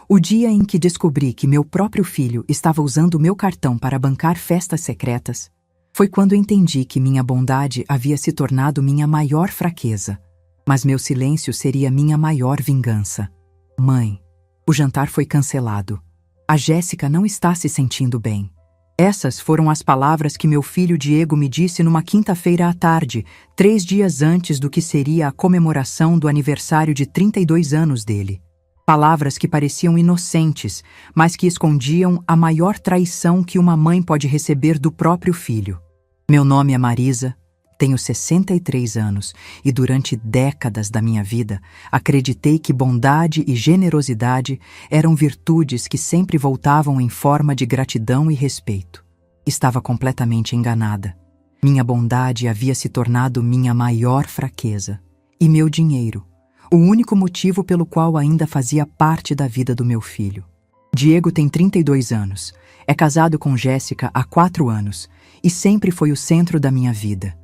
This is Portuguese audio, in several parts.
O dia em que descobri que meu próprio filho estava usando meu cartão para bancar festas secretas, foi quando entendi que minha bondade havia se tornado minha maior fraqueza, mas meu silêncio seria minha maior vingança. Mãe, o jantar foi cancelado. A Jéssica não está se sentindo bem. Essas foram as palavras que meu filho Diego me disse numa quinta-feira à tarde, 3 dias antes do que seria a comemoração do aniversário de 32 anos dele. Palavras que pareciam inocentes, mas que escondiam a maior traição que uma mãe pode receber do próprio filho. Meu nome é Marisa, tenho 63 anos e durante décadas da minha vida acreditei que bondade e generosidade eram virtudes que sempre voltavam em forma de gratidão e respeito. Estava completamente enganada. Minha bondade havia se tornado minha maior fraqueza. E meu dinheiro, o único motivo pelo qual ainda fazia parte da vida do meu filho. Diego tem 32 anos, é casado com Jéssica há 4 anos e sempre foi o centro da minha vida.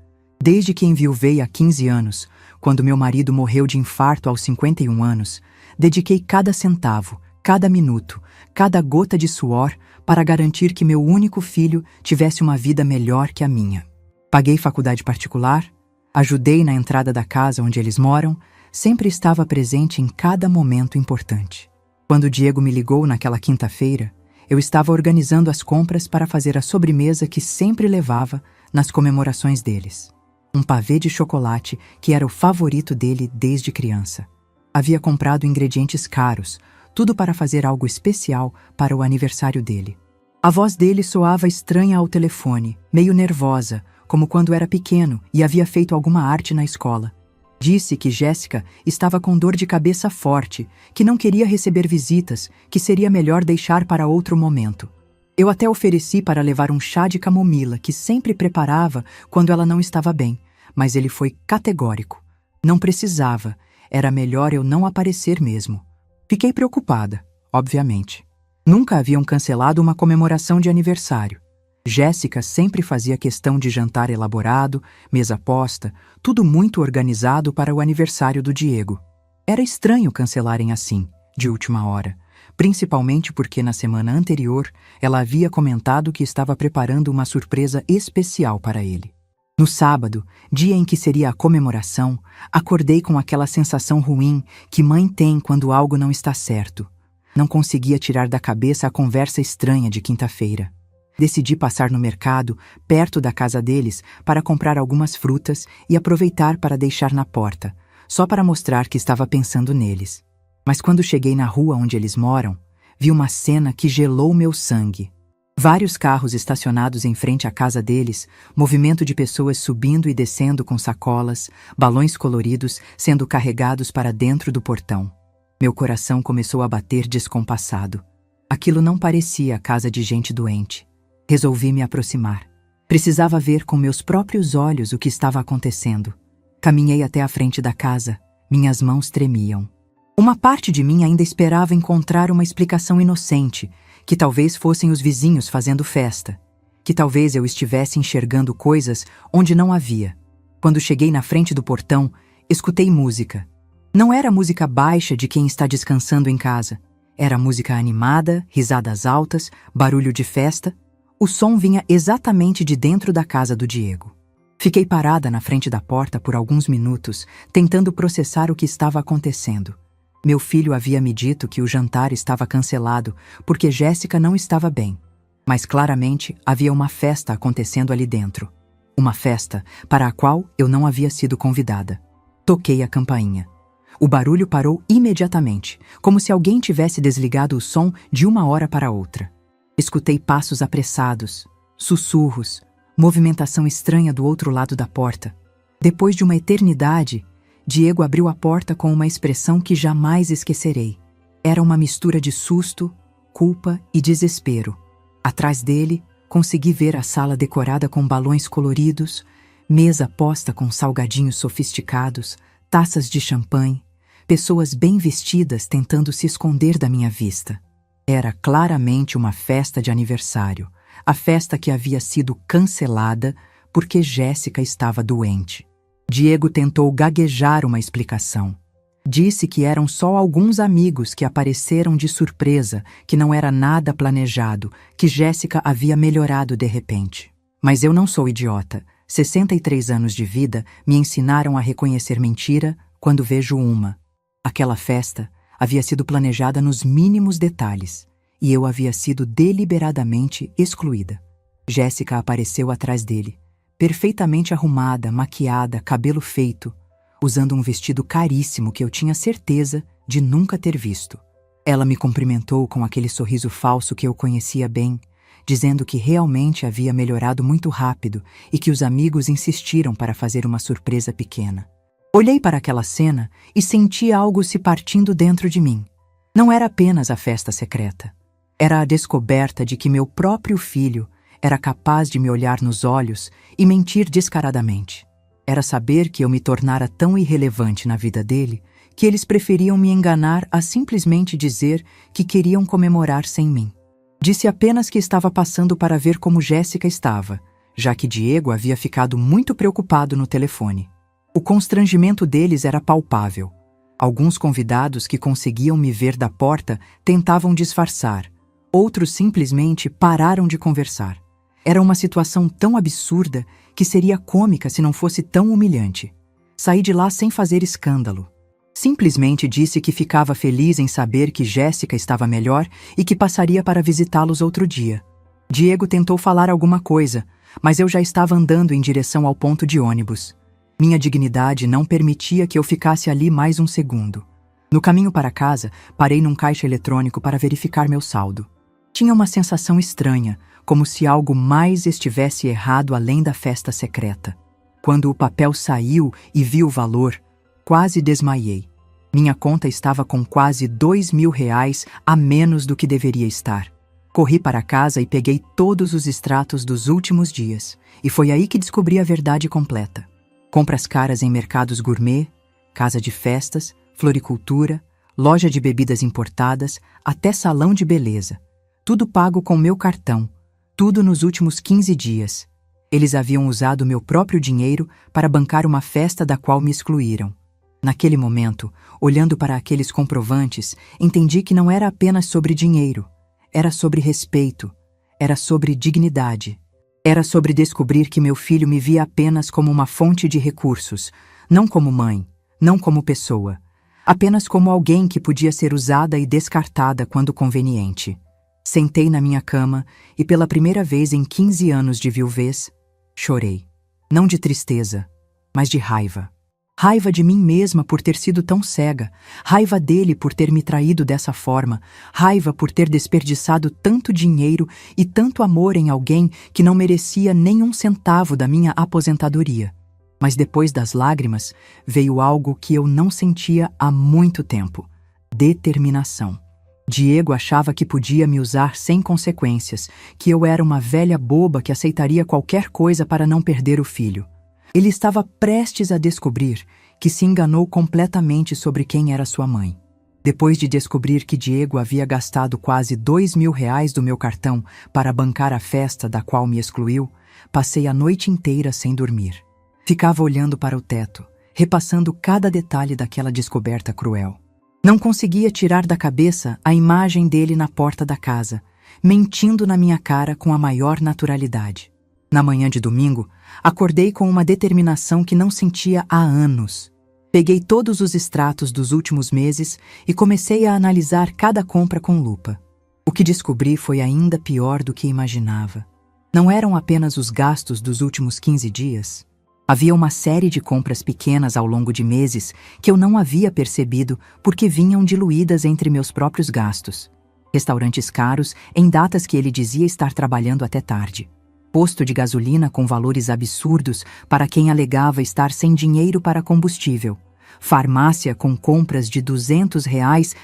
Desde que enviuvei há 15 anos, quando meu marido morreu de infarto aos 51 anos, dediquei cada centavo, cada minuto, cada gota de suor para garantir que meu único filho tivesse uma vida melhor que a minha. Paguei faculdade particular, ajudei na entrada da casa onde eles moram, sempre estava presente em cada momento importante. Quando Diego me ligou naquela quinta-feira, eu estava organizando as compras para fazer a sobremesa que sempre levava nas comemorações deles. Um pavê de chocolate que era o favorito dele desde criança. Havia comprado ingredientes caros, tudo para fazer algo especial para o aniversário dele. A voz dele soava estranha ao telefone, meio nervosa, como quando era pequeno e havia feito alguma arte na escola. Disse que Jéssica estava com dor de cabeça forte, que não queria receber visitas, que seria melhor deixar para outro momento. Eu até ofereci para levar um chá de camomila que sempre preparava quando ela não estava bem, mas ele foi categórico. Não precisava, era melhor eu não aparecer mesmo. Fiquei preocupada, obviamente. Nunca haviam cancelado uma comemoração de aniversário. Jéssica sempre fazia questão de jantar elaborado, mesa posta, tudo muito organizado para o aniversário do Diego. Era estranho cancelarem assim, de última hora, principalmente porque na semana anterior ela havia comentado que estava preparando uma surpresa especial para ele. No sábado, dia em que seria a comemoração, acordei com aquela sensação ruim que mãe tem quando algo não está certo. Não conseguia tirar da cabeça a conversa estranha de quinta-feira. Decidi passar no mercado, perto da casa deles, para comprar algumas frutas e aproveitar para deixar na porta, só para mostrar que estava pensando neles. Mas quando cheguei na rua onde eles moram, vi uma cena que gelou meu sangue. Vários carros estacionados em frente à casa deles, movimento de pessoas subindo e descendo com sacolas, balões coloridos sendo carregados para dentro do portão. Meu coração começou a bater descompassado. Aquilo não parecia a casa de gente doente. Resolvi me aproximar. Precisava ver com meus próprios olhos o que estava acontecendo. Caminhei até a frente da casa. Minhas mãos tremiam. Uma parte de mim ainda esperava encontrar uma explicação inocente, que talvez fossem os vizinhos fazendo festa, que talvez eu estivesse enxergando coisas onde não havia. Quando cheguei na frente do portão, escutei música. Não era música baixa de quem está descansando em casa. Era música animada, risadas altas, barulho de festa. O som vinha exatamente de dentro da casa do Diego. Fiquei parada na frente da porta por alguns minutos, tentando processar o que estava acontecendo. Meu filho havia me dito que o jantar estava cancelado porque Jéssica não estava bem. Mas claramente havia uma festa acontecendo ali dentro. Uma festa para a qual eu não havia sido convidada. Toquei a campainha. O barulho parou imediatamente, como se alguém tivesse desligado o som de uma hora para outra. Escutei passos apressados, sussurros, movimentação estranha do outro lado da porta. Depois de uma eternidade, Diego abriu a porta com uma expressão que jamais esquecerei. Era uma mistura de susto, culpa e desespero. Atrás dele, consegui ver a sala decorada com balões coloridos, mesa posta com salgadinhos sofisticados, taças de champanhe, pessoas bem vestidas tentando se esconder da minha vista. Era claramente uma festa de aniversário, a festa que havia sido cancelada porque Jéssica estava doente. Diego tentou gaguejar uma explicação. Disse que eram só alguns amigos que apareceram de surpresa, que não era nada planejado, que Jéssica havia melhorado de repente. Mas eu não sou idiota. 63 anos de vida me ensinaram a reconhecer mentira quando vejo uma. Aquela festa havia sido planejada nos mínimos detalhes, e eu havia sido deliberadamente excluída. Jéssica apareceu atrás dele, perfeitamente arrumada, maquiada, cabelo feito, usando um vestido caríssimo que eu tinha certeza de nunca ter visto. Ela me cumprimentou com aquele sorriso falso que eu conhecia bem, dizendo que realmente havia melhorado muito rápido e que os amigos insistiram para fazer uma surpresa pequena. Olhei para aquela cena e senti algo se partindo dentro de mim. Não era apenas a festa secreta. Era a descoberta de que meu próprio filho era capaz de me olhar nos olhos e mentir descaradamente. Era saber que eu me tornara tão irrelevante na vida dele que eles preferiam me enganar a simplesmente dizer que queriam comemorar sem mim. Disse apenas que estava passando para ver como Jéssica estava, já que Diego havia ficado muito preocupado no telefone. O constrangimento deles era palpável. Alguns convidados que conseguiam me ver da porta tentavam disfarçar. Outros simplesmente pararam de conversar. Era uma situação tão absurda que seria cômica se não fosse tão humilhante. Saí de lá sem fazer escândalo. Simplesmente disse que ficava feliz em saber que Jéssica estava melhor e que passaria para visitá-los outro dia. Diego tentou falar alguma coisa, mas eu já estava andando em direção ao ponto de ônibus. Minha dignidade não permitia que eu ficasse ali mais um segundo. No caminho para casa, parei num caixa eletrônico para verificar meu saldo. Tinha uma sensação estranha, como se algo mais estivesse errado além da festa secreta. Quando o papel saiu e vi o valor, quase desmaiei. Minha conta estava com quase R$ 2.000 a menos do que deveria estar. Corri para casa e peguei todos os extratos dos últimos dias, e foi aí que descobri a verdade completa. Compras caras em mercados gourmet, casa de festas, floricultura, loja de bebidas importadas, até salão de beleza. Tudo pago com meu cartão, tudo nos últimos 15 dias. Eles haviam usado meu próprio dinheiro para bancar uma festa da qual me excluíram. Naquele momento, olhando para aqueles comprovantes, entendi que não era apenas sobre dinheiro. Era sobre respeito. Era sobre dignidade. Era sobre descobrir que meu filho me via apenas como uma fonte de recursos, não como mãe, não como pessoa. Apenas como alguém que podia ser usada e descartada quando conveniente. Sentei na minha cama e, pela primeira vez em 15 anos de viuvez, chorei. Não de tristeza, mas de raiva. Raiva de mim mesma por ter sido tão cega, raiva dele por ter me traído dessa forma, raiva por ter desperdiçado tanto dinheiro e tanto amor em alguém que não merecia nem um centavo da minha aposentadoria. Mas depois das lágrimas, veio algo que eu não sentia há muito tempo: determinação. Diego achava que podia me usar sem consequências, que eu era uma velha boba que aceitaria qualquer coisa para não perder o filho. Ele estava prestes a descobrir que se enganou completamente sobre quem era sua mãe. Depois de descobrir que Diego havia gastado quase R$ 2.000 do meu cartão para bancar a festa da qual me excluiu, passei a noite inteira sem dormir. Ficava olhando para o teto, repassando cada detalhe daquela descoberta cruel. Não conseguia tirar da cabeça a imagem dele na porta da casa, mentindo na minha cara com a maior naturalidade. Na manhã de domingo, acordei com uma determinação que não sentia há anos. Peguei todos os extratos dos últimos meses e comecei a analisar cada compra com lupa. O que descobri foi ainda pior do que imaginava. Não eram apenas os gastos dos últimos 15 dias. Havia uma série de compras pequenas ao longo de meses que eu não havia percebido porque vinham diluídas entre meus próprios gastos. Restaurantes caros em datas que ele dizia estar trabalhando até tarde. Posto de gasolina com valores absurdos para quem alegava estar sem dinheiro para combustível. Farmácia com compras de R$ 200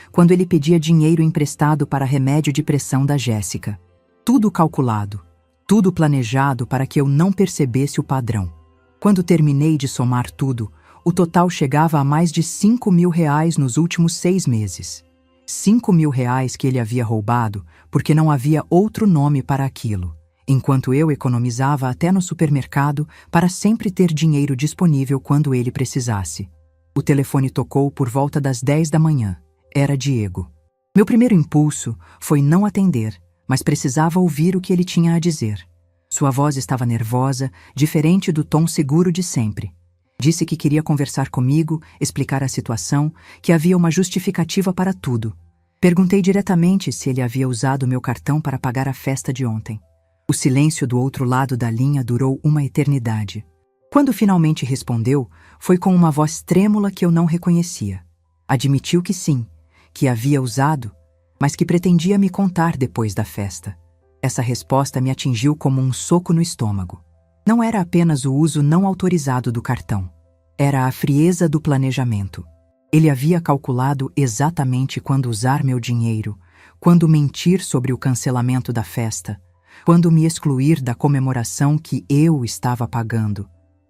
quando ele pedia dinheiro emprestado para remédio de pressão da Jéssica. Tudo calculado, tudo planejado para que eu não percebesse o padrão. Quando terminei de somar tudo, o total chegava a mais de R$ 5.000 nos últimos 6 meses. R$ 5.000 que ele havia roubado porque não havia outro nome para aquilo, enquanto eu economizava até no supermercado para sempre ter dinheiro disponível quando ele precisasse. O telefone tocou por volta das 10 da manhã. Era Diego. Meu primeiro impulso foi não atender, mas precisava ouvir o que ele tinha a dizer. Sua voz estava nervosa, diferente do tom seguro de sempre. Disse que queria conversar comigo, explicar a situação, que havia uma justificativa para tudo. Perguntei diretamente se ele havia usado meu cartão para pagar a festa de ontem. O silêncio do outro lado da linha durou uma eternidade. Quando finalmente respondeu, foi com uma voz trêmula que eu não reconhecia. Admitiu que sim, que havia usado, mas que pretendia me contar depois da festa. Essa resposta me atingiu como um soco no estômago. Não era apenas o uso não autorizado do cartão. Era a frieza do planejamento. Ele havia calculado exatamente quando usar meu dinheiro, quando mentir sobre o cancelamento da festa, quando me excluir da comemoração que eu estava pagando.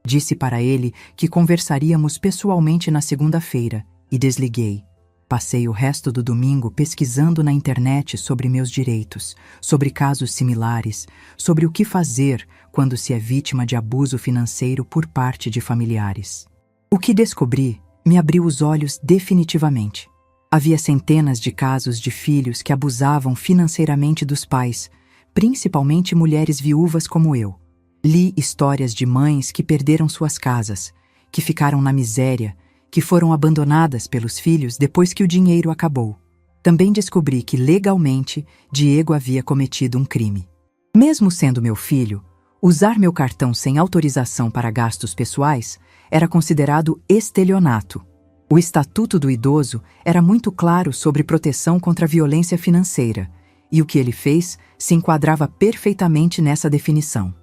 Disse para ele que conversaríamos pessoalmente na segunda-feira e desliguei. Passei o resto do domingo pesquisando na internet sobre meus direitos, sobre casos similares, sobre o que fazer quando se é vítima de abuso financeiro por parte de familiares. O que descobri me abriu os olhos definitivamente. Havia centenas de casos de filhos que abusavam financeiramente dos pais, principalmente mulheres viúvas como eu. Li histórias de mães que perderam suas casas, que ficaram na miséria, que foram abandonadas pelos filhos depois que o dinheiro acabou. Também descobri que, legalmente, Diego havia cometido um crime. Mesmo sendo meu filho, usar meu cartão sem autorização para gastos pessoais era considerado estelionato. O Estatuto do Idoso era muito claro sobre proteção contra a violência financeira, e o que ele fez se enquadrava perfeitamente nessa definição.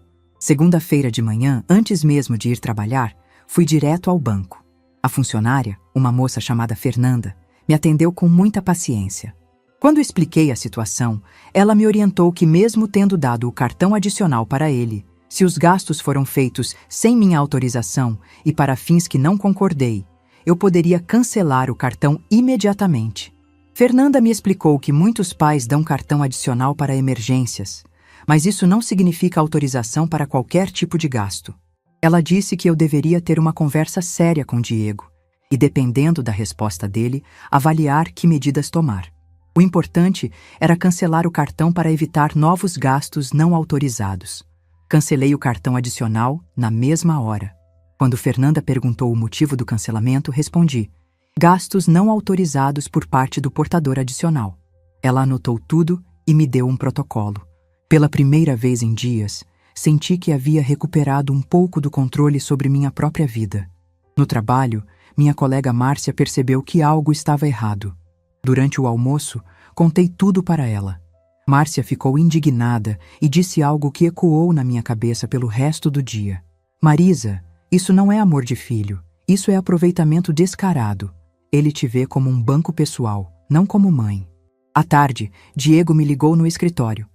Segunda-feira de manhã, antes mesmo de ir trabalhar, fui direto ao banco. A funcionária, uma moça chamada Fernanda, me atendeu com muita paciência. Quando expliquei a situação, ela me orientou que, mesmo tendo dado o cartão adicional para ele, se os gastos foram feitos sem minha autorização e para fins que não concordei, eu poderia cancelar o cartão imediatamente. Fernanda me explicou que muitos pais dão cartão adicional para emergências, mas isso não significa autorização para qualquer tipo de gasto. Ela disse que eu deveria ter uma conversa séria com Diego e, dependendo da resposta dele, avaliar que medidas tomar. O importante era cancelar o cartão para evitar novos gastos não autorizados. Cancelei o cartão adicional na mesma hora. Quando Fernanda perguntou o motivo do cancelamento, respondi: gastos não autorizados por parte do portador adicional. Ela anotou tudo e me deu um protocolo. Pela primeira vez em dias, senti que havia recuperado um pouco do controle sobre minha própria vida. No trabalho, minha colega Márcia percebeu que algo estava errado. Durante o almoço, contei tudo para ela. Márcia ficou indignada e disse algo que ecoou na minha cabeça pelo resto do dia. Marisa, isso não é amor de filho, isso é aproveitamento descarado. Ele te vê como um banco pessoal, não como mãe. À tarde, Diego me ligou no escritório.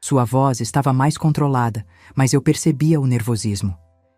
Sua voz estava mais controlada, mas eu percebia o nervosismo.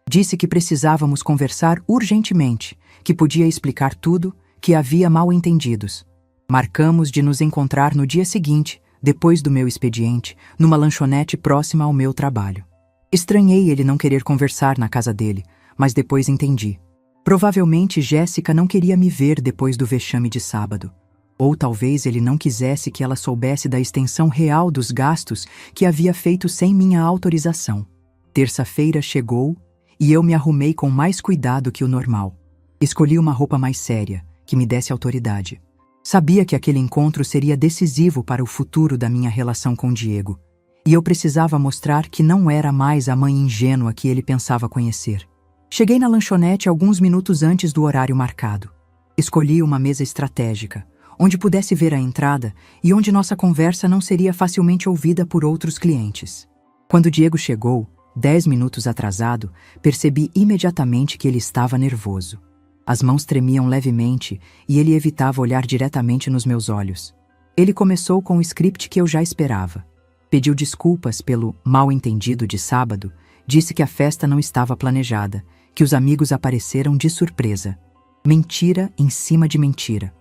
Disse que precisávamos conversar urgentemente, que podia explicar tudo, que havia mal-entendidos. Marcamos de nos encontrar no dia seguinte, depois do meu expediente, numa lanchonete próxima ao meu trabalho. Estranhei ele não querer conversar na casa dele, mas depois entendi. Provavelmente Jéssica não queria me ver depois do vexame de sábado. Ou talvez ele não quisesse que ela soubesse da extensão real dos gastos que havia feito sem minha autorização. Terça-feira chegou e eu me arrumei com mais cuidado que o normal. Escolhi uma roupa mais séria, que me desse autoridade. Sabia que aquele encontro seria decisivo para o futuro da minha relação com Diego, e eu precisava mostrar que não era mais a mãe ingênua que ele pensava conhecer. Cheguei na lanchonete alguns minutos antes do horário marcado. Escolhi uma mesa estratégica, onde pudesse ver a entrada e onde nossa conversa não seria facilmente ouvida por outros clientes. Quando Diego chegou, 10 minutos atrasado, percebi imediatamente que ele estava nervoso. As mãos tremiam levemente e ele evitava olhar diretamente nos meus olhos. Ele começou com o script que eu já esperava. Pediu desculpas pelo mal-entendido de sábado, disse que a festa não estava planejada, que os amigos apareceram de surpresa. Mentira em cima de mentira.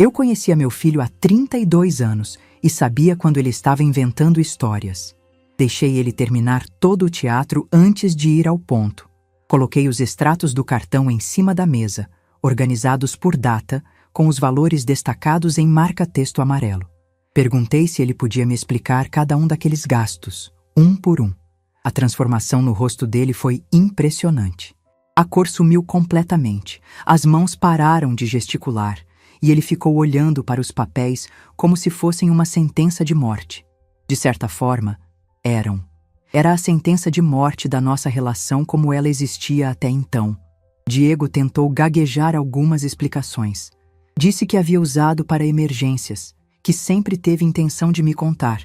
Eu conhecia meu filho há 32 anos e sabia quando ele estava inventando histórias. Deixei ele terminar todo o teatro antes de ir ao ponto. Coloquei os extratos do cartão em cima da mesa, organizados por data, com os valores destacados em marca-texto amarelo. Perguntei se ele podia me explicar cada um daqueles gastos, um por um. A transformação no rosto dele foi impressionante. A cor sumiu completamente, as mãos pararam de gesticular, e ele ficou olhando para os papéis como se fossem uma sentença de morte. De certa forma, eram. Era a sentença de morte da nossa relação como ela existia até então. Diego tentou gaguejar algumas explicações. Disse que havia usado para emergências, que sempre teve intenção de me contar,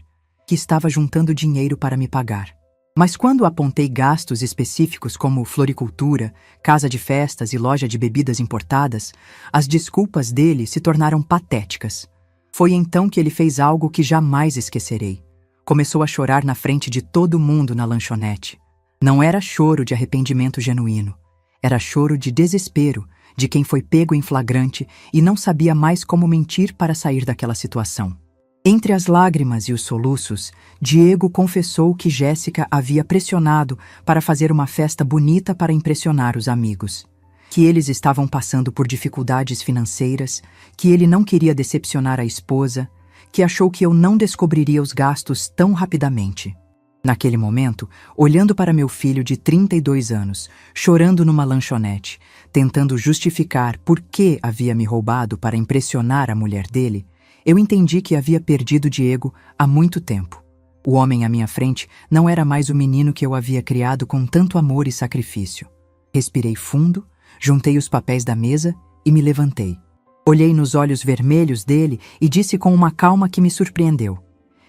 que estava juntando dinheiro para me pagar. Mas quando apontei gastos específicos como floricultura, casa de festas e loja de bebidas importadas, as desculpas dele se tornaram patéticas. Foi então que ele fez algo que jamais esquecerei. Começou a chorar na frente de todo mundo na lanchonete. Não era choro de arrependimento genuíno. Era choro de desespero, de quem foi pego em flagrante e não sabia mais como mentir para sair daquela situação. Entre as lágrimas e os soluços, Diego confessou que Jéssica havia pressionado para fazer uma festa bonita para impressionar os amigos. Que eles estavam passando por dificuldades financeiras, que ele não queria decepcionar a esposa, que achou que eu não descobriria os gastos tão rapidamente. Naquele momento, olhando para meu filho de 32 anos, chorando numa lanchonete, tentando justificar por que havia me roubado para impressionar a mulher dele, eu entendi que havia perdido Diego há muito tempo. O homem à minha frente não era mais o menino que eu havia criado com tanto amor e sacrifício. Respirei fundo, juntei os papéis da mesa e me levantei. Olhei nos olhos vermelhos dele e disse com uma calma que me surpreendeu: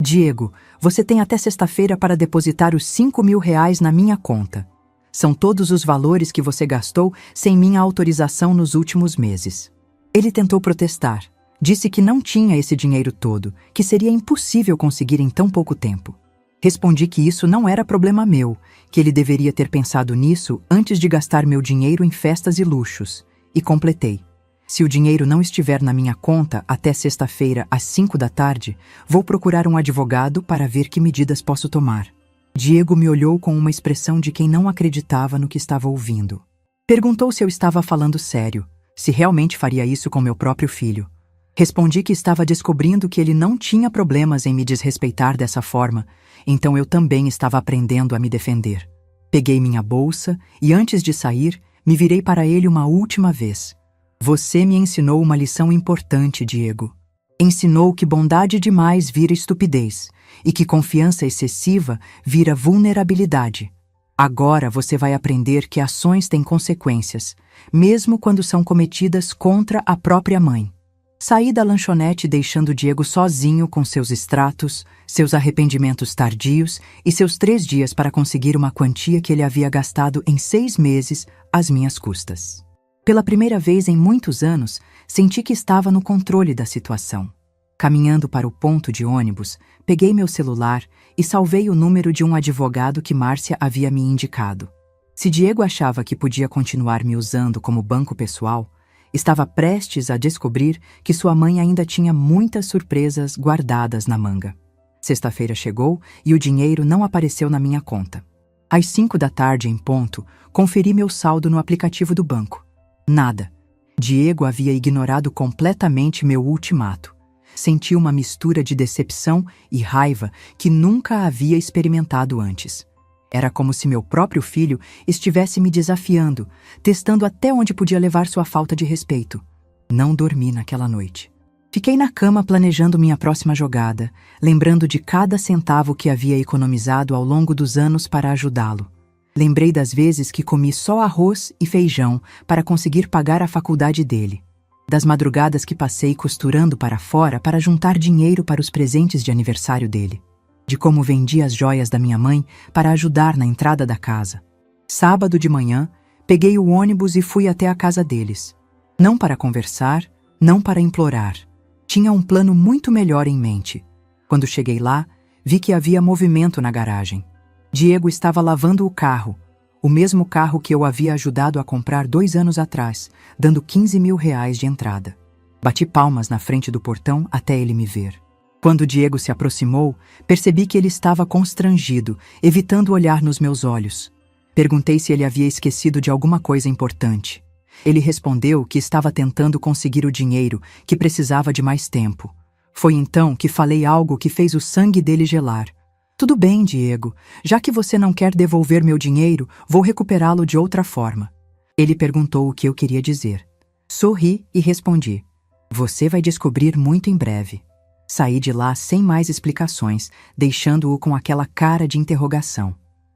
Diego, você tem até sexta-feira para depositar os 5.000 reais na minha conta. São todos os valores que você gastou sem minha autorização nos últimos meses. Ele tentou protestar. Disse que não tinha esse dinheiro todo, que seria impossível conseguir em tão pouco tempo. Respondi que isso não era problema meu, que ele deveria ter pensado nisso antes de gastar meu dinheiro em festas e luxos. E completei: se o dinheiro não estiver na minha conta até sexta-feira às 5 da tarde, vou procurar um advogado para ver que medidas posso tomar. Diego me olhou com uma expressão de quem não acreditava no que estava ouvindo. Perguntou se eu estava falando sério, se realmente faria isso com meu próprio filho. Respondi que estava descobrindo que ele não tinha problemas em me desrespeitar dessa forma, então eu também estava aprendendo a me defender. Peguei minha bolsa e, antes de sair, me virei para ele uma última vez. Você me ensinou uma lição importante, Diego. Ensinou que bondade demais vira estupidez e que confiança excessiva vira vulnerabilidade. Agora você vai aprender que ações têm consequências, mesmo quando são cometidas contra a própria mãe. Saí da lanchonete deixando Diego sozinho com seus extratos, seus arrependimentos tardios e seus 3 dias para conseguir uma quantia que ele havia gastado em 6 meses às minhas custas. Pela primeira vez em muitos anos, senti que estava no controle da situação. Caminhando para o ponto de ônibus, peguei meu celular e salvei o número de um advogado que Márcia havia me indicado. Se Diego achava que podia continuar me usando como banco pessoal, estava prestes a descobrir que sua mãe ainda tinha muitas surpresas guardadas na manga. Sexta-feira chegou e o dinheiro não apareceu na minha conta. Às 5 da tarde, em ponto, conferi meu saldo no aplicativo do banco. Nada. Diego havia ignorado completamente meu ultimato. Senti uma mistura de decepção e raiva que nunca havia experimentado antes. Era como se meu próprio filho estivesse me desafiando, testando até onde podia levar sua falta de respeito. Não dormi naquela noite. Fiquei na cama planejando minha próxima jogada, lembrando de cada centavo que havia economizado ao longo dos anos para ajudá-lo. Lembrei das vezes que comi só arroz e feijão para conseguir pagar a faculdade dele. Das madrugadas que passei costurando para fora para juntar dinheiro para os presentes de aniversário dele. De como vendi as joias da minha mãe para ajudar na entrada da casa. Sábado de manhã, peguei o ônibus e fui até a casa deles. Não para conversar, não para implorar. Tinha um plano muito melhor em mente. Quando cheguei lá, vi que havia movimento na garagem. Diego estava lavando o carro, o mesmo carro que eu havia ajudado a comprar 2 anos atrás, dando 15.000 reais de entrada. Bati palmas na frente do portão até ele me ver. Quando Diego se aproximou, percebi que ele estava constrangido, evitando olhar nos meus olhos. Perguntei se ele havia esquecido de alguma coisa importante. Ele respondeu que estava tentando conseguir o dinheiro, que precisava de mais tempo. Foi então que falei algo que fez o sangue dele gelar. Tudo bem, Diego. Já que você não quer devolver meu dinheiro, vou recuperá-lo de outra forma. Ele perguntou o que eu queria dizer. Sorri e respondi. Você vai descobrir muito em breve. Saí de lá sem mais explicações, deixando-o com aquela cara de interrogação.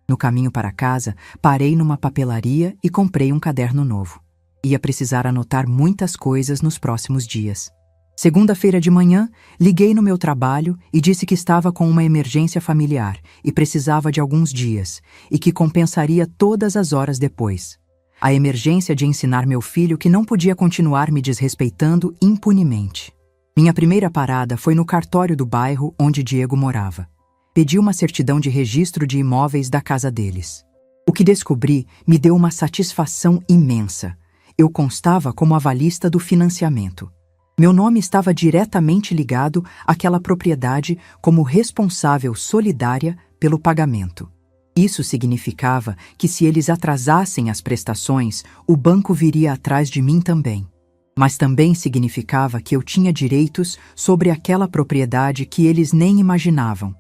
No caminho para casa, parei numa papelaria e comprei um caderno novo. Ia precisar anotar muitas coisas nos próximos dias. Segunda-feira de manhã, liguei no meu trabalho e disse que estava com uma emergência familiar e precisava de alguns dias, e que compensaria todas as horas depois. A emergência de ensinar meu filho que não podia continuar me desrespeitando impunemente. Minha primeira parada foi no cartório do bairro onde Diego morava. Pedi uma certidão de registro de imóveis da casa deles. O que descobri me deu uma satisfação imensa. Eu constava como avalista do financiamento. Meu nome estava diretamente ligado àquela propriedade como responsável solidária pelo pagamento. Isso significava que se eles atrasassem as prestações, o banco viria atrás de mim também. Mas também significava que eu tinha direitos sobre aquela propriedade que eles nem imaginavam.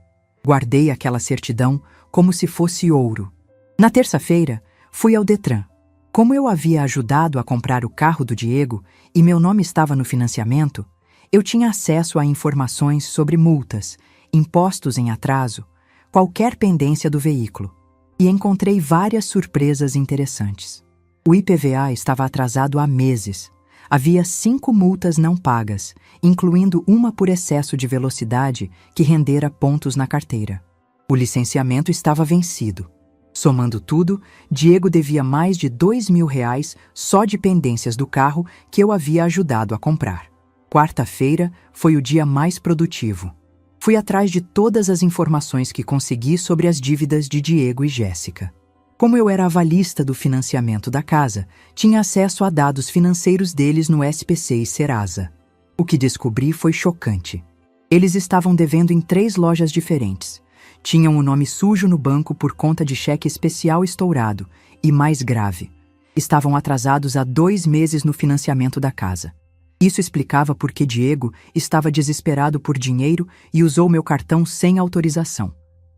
Guardei aquela certidão como se fosse ouro. Na terça-feira, fui ao Detran. Como eu havia ajudado a comprar o carro do Diego e meu nome estava no financiamento, eu tinha acesso a informações sobre multas, impostos em atraso, qualquer pendência do veículo, e encontrei várias surpresas interessantes. O IPVA estava atrasado há meses. Havia 5 multas não pagas, incluindo uma por excesso de velocidade que rendera pontos na carteira. O licenciamento estava vencido. Somando tudo, Diego devia mais de R$ 2.000 só de pendências do carro que eu havia ajudado a comprar. Quarta-feira foi o dia mais produtivo. Fui atrás de todas as informações que consegui sobre as dívidas de Diego e Jéssica. Como eu era avalista do financiamento da casa, tinha acesso a dados financeiros deles no SPC e Serasa. O que descobri foi chocante. Eles estavam devendo em 3 lojas diferentes. Tinham o nome sujo no banco por conta de cheque especial estourado e, mais grave, estavam atrasados há 2 meses no financiamento da casa. Isso explicava por que Diego estava desesperado por dinheiro e usou meu cartão sem autorização.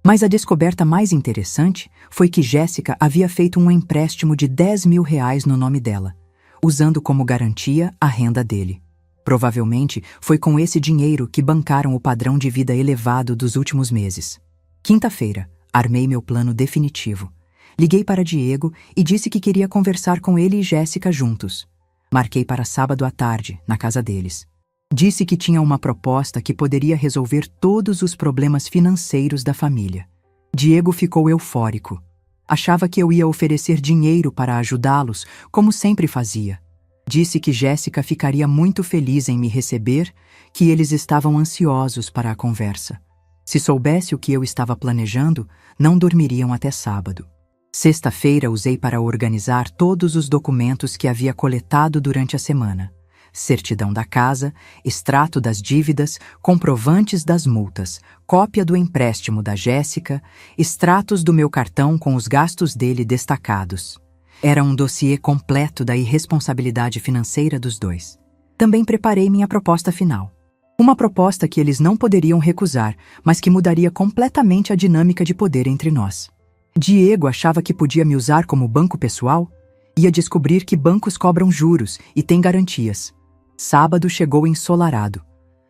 Mas a descoberta mais interessante foi que Jéssica havia feito um empréstimo de R$ 10.000 no nome dela, usando como garantia a renda dele. Provavelmente foi com esse dinheiro que bancaram o padrão de vida elevado dos últimos meses. Quinta-feira, armei meu plano definitivo. Liguei para Diego e disse que queria conversar com ele e Jéssica juntos. Marquei para sábado à tarde, na casa deles. Disse que tinha uma proposta que poderia resolver todos os problemas financeiros da família. Diego ficou eufórico. Achava que eu ia oferecer dinheiro para ajudá-los, como sempre fazia. Disse que Jéssica ficaria muito feliz em me receber, que eles estavam ansiosos para a conversa. Se soubesse o que eu estava planejando, não dormiriam até sábado. Sexta-feira usei para organizar todos os documentos que havia coletado durante a semana. Certidão da casa, extrato das dívidas, comprovantes das multas, cópia do empréstimo da Jéssica, extratos do meu cartão com os gastos dele destacados. Era um dossiê completo da irresponsabilidade financeira dos dois. Também preparei minha proposta final. Uma proposta que eles não poderiam recusar, mas que mudaria completamente a dinâmica de poder entre nós. Diego achava que podia me usar como banco pessoal? Ia descobrir que bancos cobram juros e têm garantias. Sábado chegou ensolarado.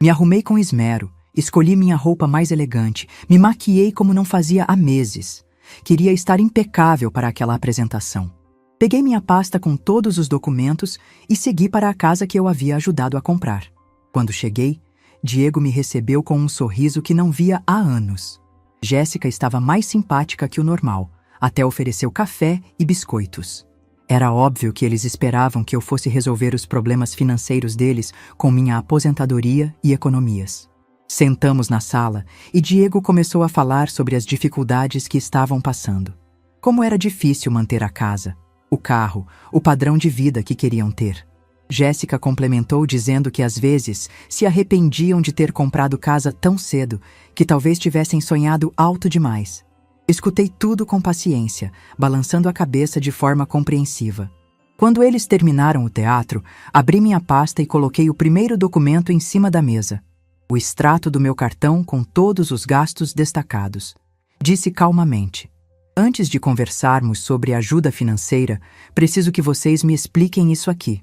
Me arrumei com esmero, escolhi minha roupa mais elegante, me maquiei como não fazia há meses. Queria estar impecável para aquela apresentação. Peguei minha pasta com todos os documentos e segui para a casa que eu havia ajudado a comprar. Quando cheguei, Diego me recebeu com um sorriso que não via há anos. Jéssica estava mais simpática que o normal, até ofereceu café e biscoitos. Era óbvio que eles esperavam que eu fosse resolver os problemas financeiros deles com minha aposentadoria e economias. Sentamos na sala e Diego começou a falar sobre as dificuldades que estavam passando. Como era difícil manter a casa, o carro, o padrão de vida que queriam ter. Jéssica complementou dizendo que às vezes se arrependiam de ter comprado casa tão cedo, que talvez tivessem sonhado alto demais. Escutei tudo com paciência, balançando a cabeça de forma compreensiva. Quando eles terminaram o teatro, abri minha pasta e coloquei o primeiro documento em cima da mesa. O extrato do meu cartão com todos os gastos destacados. Disse calmamente: antes de conversarmos sobre ajuda financeira, preciso que vocês me expliquem isso aqui.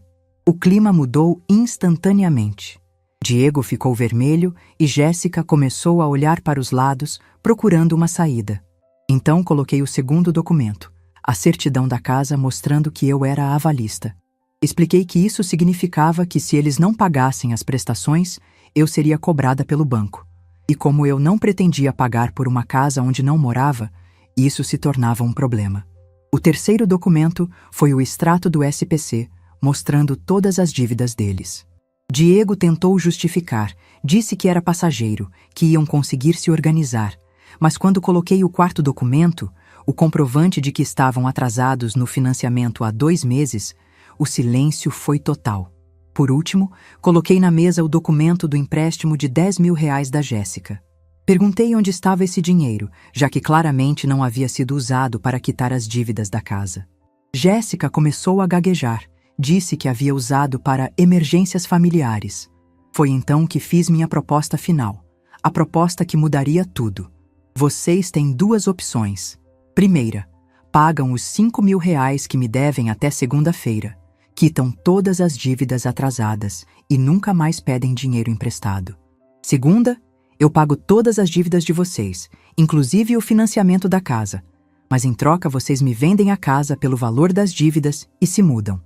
O clima mudou instantaneamente. Diego ficou vermelho e Jéssica começou a olhar para os lados, procurando uma saída. Então coloquei o segundo documento, a certidão da casa mostrando que eu era avalista. Expliquei que isso significava que se eles não pagassem as prestações, eu seria cobrada pelo banco. E como eu não pretendia pagar por uma casa onde não morava, isso se tornava um problema. O terceiro documento foi o extrato do SPC, mostrando todas as dívidas deles. Diego tentou justificar, disse que era passageiro, que iam conseguir se organizar, mas quando coloquei o quarto documento, o comprovante de que estavam atrasados no financiamento há 2 meses, o silêncio foi total. Por último, coloquei na mesa o documento do empréstimo de R$ 10.000 da Jéssica. Perguntei onde estava esse dinheiro, já que claramente não havia sido usado para quitar as dívidas da casa. Jéssica começou a gaguejar. Disse que havia usado para emergências familiares. Foi então que fiz minha proposta final, a proposta que mudaria tudo. Vocês têm 2 opções. Primeira, pagam os R$ 5.000 que me devem até segunda-feira, quitam todas as dívidas atrasadas e nunca mais pedem dinheiro emprestado. Segunda, eu pago todas as dívidas de vocês, inclusive o financiamento da casa, mas em troca vocês me vendem a casa pelo valor das dívidas e se mudam.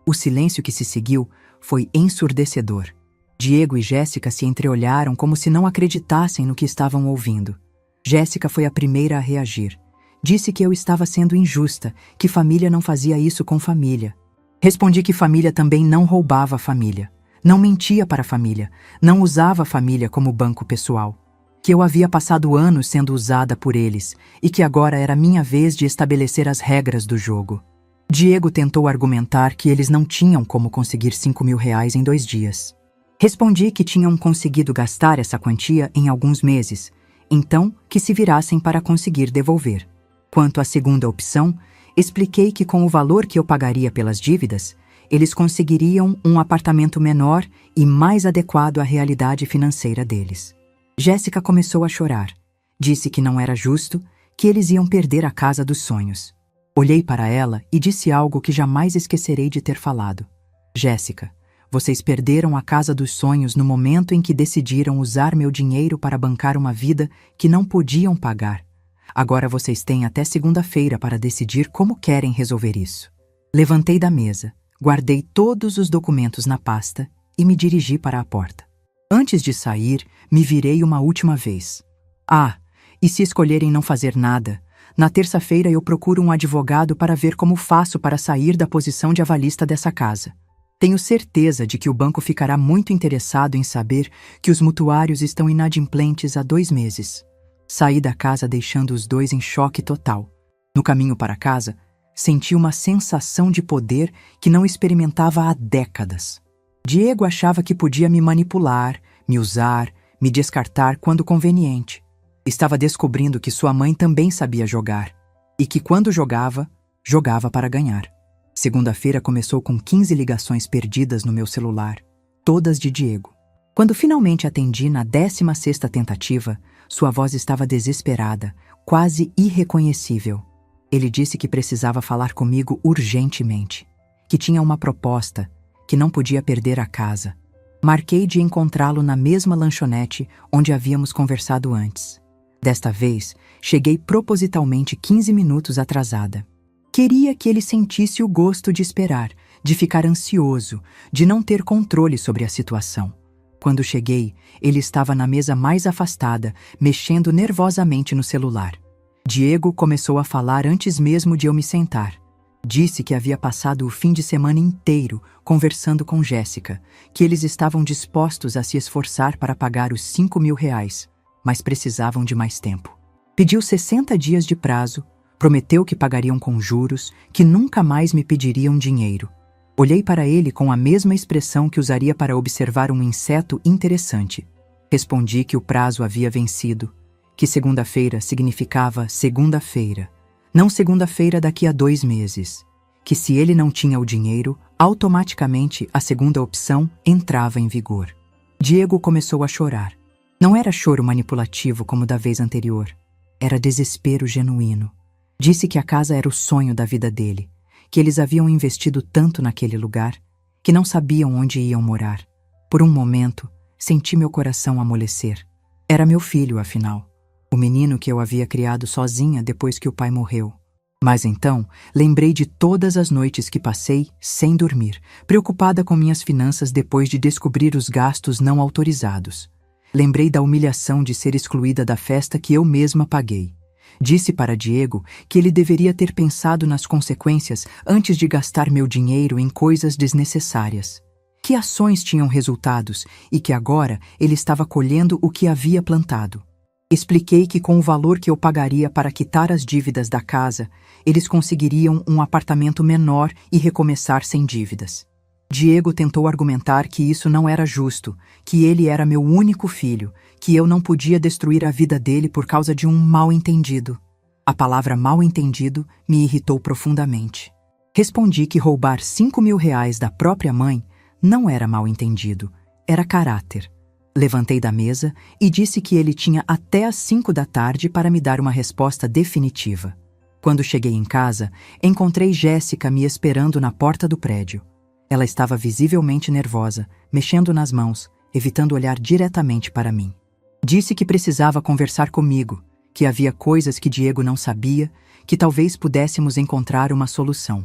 O silêncio que se seguiu foi ensurdecedor. Diego e Jéssica se entreolharam como se não acreditassem no que estavam ouvindo. Jéssica foi a primeira a reagir. Disse que eu estava sendo injusta, que família não fazia isso com família. Respondi que família também não roubava a família, não mentia para a família, não usava a família como banco pessoal. Que eu havia passado anos sendo usada por eles e que agora era minha vez de estabelecer as regras do jogo. Diego tentou argumentar que eles não tinham como conseguir R$ 5.000 em 2 dias. Respondi que tinham conseguido gastar essa quantia em alguns meses, então que se virassem para conseguir devolver. Quanto à segunda opção, expliquei que com o valor que eu pagaria pelas dívidas, eles conseguiriam um apartamento menor e mais adequado à realidade financeira deles. Jéssica começou a chorar. Disse que não era justo, que eles iam perder a casa dos sonhos. Olhei para ela e disse algo que jamais esquecerei de ter falado. Jéssica, vocês perderam a casa dos sonhos no momento em que decidiram usar meu dinheiro para bancar uma vida que não podiam pagar. Agora vocês têm até segunda-feira para decidir como querem resolver isso. Levantei da mesa, guardei todos os documentos na pasta e me dirigi para a porta. Antes de sair, me virei uma última vez. E se escolherem não fazer nada, na terça-feira eu procuro um advogado para ver como faço para sair da posição de avalista dessa casa. Tenho certeza de que o banco ficará muito interessado em saber que os mutuários estão inadimplentes há 2 meses. Saí da casa deixando os 2 em choque total. No caminho para casa, senti uma sensação de poder que não experimentava há décadas. Diego achava que podia me manipular, me usar, me descartar quando conveniente. Estava descobrindo que sua mãe também sabia jogar, e que quando jogava, jogava para ganhar. Segunda-feira começou com 15 ligações perdidas no meu celular, todas de Diego. Quando finalmente atendi na 16ª tentativa, sua voz estava desesperada, quase irreconhecível. Ele disse que precisava falar comigo urgentemente, que tinha uma proposta, que não podia perder a casa. Marquei de encontrá-lo na mesma lanchonete onde havíamos conversado antes. Desta vez, cheguei propositalmente 15 minutos atrasada. Queria que ele sentisse o gosto de esperar, de ficar ansioso, de não ter controle sobre a situação. Quando cheguei, ele estava na mesa mais afastada, mexendo nervosamente no celular. Diego começou a falar antes mesmo de eu me sentar. Disse que havia passado o fim de semana inteiro conversando com Jéssica, que eles estavam dispostos a se esforçar para pagar os R$ 5.000, mas precisavam de mais tempo. Pediu 60 dias de prazo, prometeu que pagariam com juros, que nunca mais me pediriam dinheiro. Olhei para ele com a mesma expressão que usaria para observar um inseto interessante. Respondi que o prazo havia vencido, que segunda-feira significava segunda-feira, não segunda-feira daqui a 2 meses, que se ele não tinha o dinheiro, automaticamente a segunda opção entrava em vigor. Diego começou a chorar. Não era choro manipulativo como da vez anterior. Era desespero genuíno. Disse que a casa era o sonho da vida dele, que eles haviam investido tanto naquele lugar, que não sabiam onde iam morar. Por um momento, senti meu coração amolecer. Era meu filho, afinal. O menino que eu havia criado sozinha depois que o pai morreu. Mas então, lembrei de todas as noites que passei sem dormir, preocupada com minhas finanças depois de descobrir os gastos não autorizados. Lembrei da humilhação de ser excluída da festa que eu mesma paguei. Disse para Diego que ele deveria ter pensado nas consequências antes de gastar meu dinheiro em coisas desnecessárias. Que ações tinham resultados e que agora ele estava colhendo o que havia plantado. Expliquei que com o valor que eu pagaria para quitar as dívidas da casa, eles conseguiriam um apartamento menor e recomeçar sem dívidas. Diego tentou argumentar que isso não era justo, que ele era meu único filho, que eu não podia destruir a vida dele por causa de um mal-entendido. A palavra mal-entendido me irritou profundamente. Respondi que roubar R$ 5.000 da própria mãe não era mal-entendido, era caráter. Levantei da mesa e disse que ele tinha até às 5 da tarde para me dar uma resposta definitiva. Quando cheguei em casa, encontrei Jéssica me esperando na porta do prédio. Ela estava visivelmente nervosa, mexendo nas mãos, evitando olhar diretamente para mim. Disse que precisava conversar comigo, que havia coisas que Diego não sabia, que talvez pudéssemos encontrar uma solução.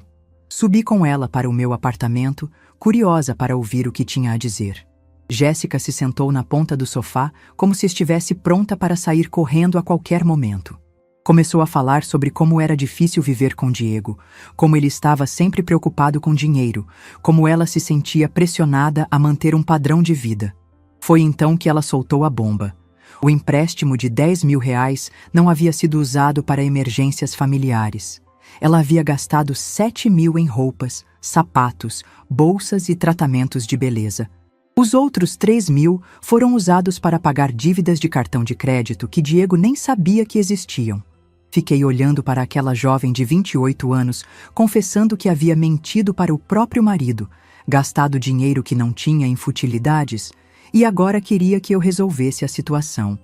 Subi com ela para o meu apartamento, curiosa para ouvir o que tinha a dizer. Jéssica se sentou na ponta do sofá como se estivesse pronta para sair correndo a qualquer momento. Começou a falar sobre como era difícil viver com Diego, como ele estava sempre preocupado com dinheiro, como ela se sentia pressionada a manter um padrão de vida. Foi então que ela soltou a bomba. O empréstimo de R$ 10.000 não havia sido usado para emergências familiares. Ela havia gastado 7.000 em roupas, sapatos, bolsas e tratamentos de beleza. Os outros 3.000 foram usados para pagar dívidas de cartão de crédito que Diego nem sabia que existiam. Fiquei olhando para aquela jovem de 28 anos, confessando que havia mentido para o próprio marido, gastado dinheiro que não tinha em futilidades, e agora queria que eu resolvesse a situação.